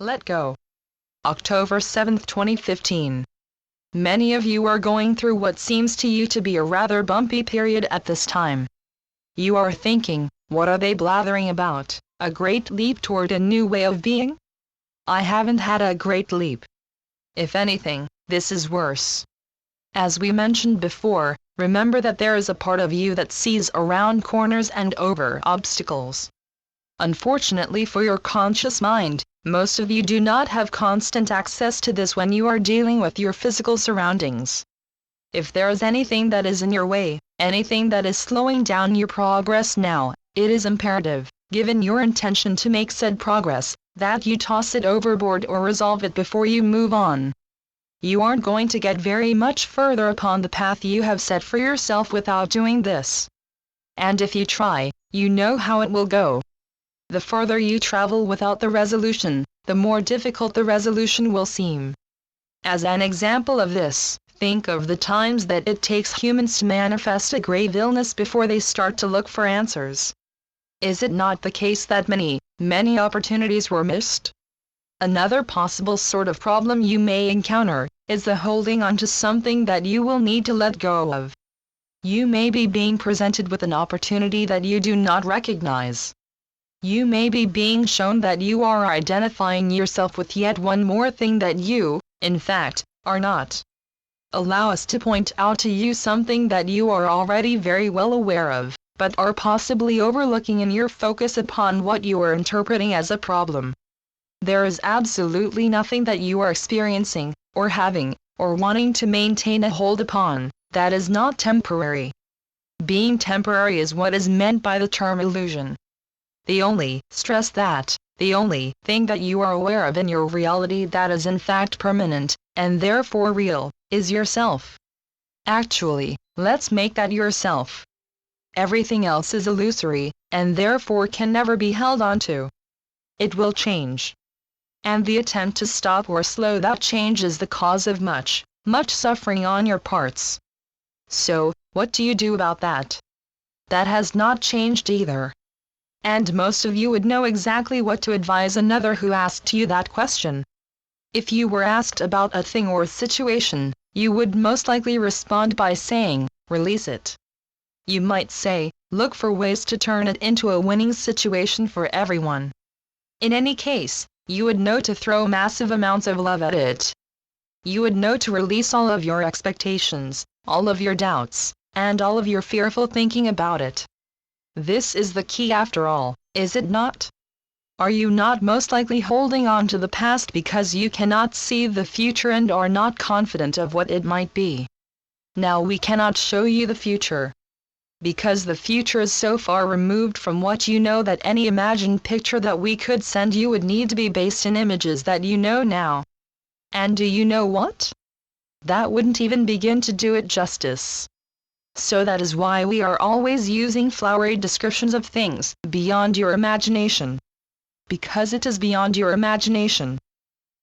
Let go. October 7, 2015. Many of you are going through what seems to you to be a rather bumpy period at this time. You are thinking, what are they blathering about? A great leap toward a new way of being? I haven't had a great leap. If anything, this is worse. As we mentioned before, remember that there is a part of you that sees around corners and over obstacles. Unfortunately for your conscious mind, most of you do not have constant access to this when you are dealing with your physical surroundings. If there is anything that is in your way, anything that is slowing down your progress now, it is imperative, given your intention to make said progress, that you toss it overboard or resolve it before you move on. You aren't going to get very much further upon the path you have set for yourself without doing this. And if you try, you know how it will go. The further you travel without the resolution, the more difficult the resolution will seem. As an example of this, think of the times that it takes humans to manifest a grave illness before they start to look for answers. Is it not the case that many opportunities were missed? Another possible sort of problem you may encounter is the holding on to something that you will need to let go of. You may be being presented with an opportunity that you do not recognize. You may be being shown that you are identifying yourself with yet one more thing that you, in fact, are not. Allow us to point out to you something that you are already very well aware of, but are possibly overlooking in your focus upon what you are interpreting as a problem. There is absolutely nothing that you are experiencing, or having, or wanting to maintain a hold upon, that is not temporary. Being temporary is what is meant by the term illusion. The only thing that you are aware of in your reality that is in fact permanent, and therefore real, is yourself. Actually, let's make that yourself. Everything else is illusory, and therefore can never be held onto. It will change. And the attempt to stop or slow that change is the cause of much suffering on your parts. So, what do you do about that? That has not changed either. And most of you would know exactly what to advise another who asked you that question. If you were asked about a thing or situation, you would most likely respond by saying, release it. You might say, look for ways to turn it into a winning situation for everyone. In any case, you would know to throw massive amounts of love at it. You would know to release all of your expectations, all of your doubts, and all of your fearful thinking about it. This is the key after all, is it not? Are you not most likely holding on to the past because you cannot see the future and are not confident of what it might be? Now we cannot show you the future. Because the future is so far removed from what you know that any imagined picture that we could send you would need to be based in images that you know now. And do you know what? That wouldn't even begin to do it justice. So that is why we are always using flowery descriptions of things beyond your imagination. Because it is beyond your imagination.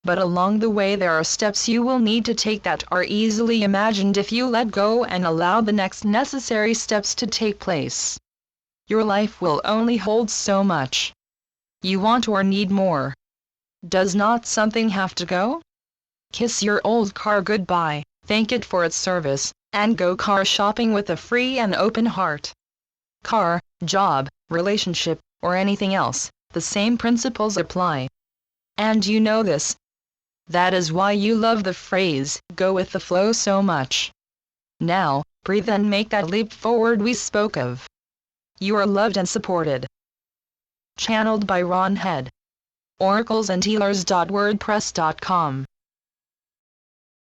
But along the way there are steps you will need to take that are easily imagined if you let go and allow the next necessary steps to take place. Your life will only hold so much. You want or need more. Does not something have to go? Kiss your old car goodbye, thank it for its service, and go car shopping with a free and open heart. Car, job, relationship, or anything else, the same principles apply. And you know this. That is why you love the phrase, go with the flow so much. Now, breathe and make that leap forward we spoke of. You are loved and supported. Channeled by Ron Head. oraclesandhealers.wordpress.com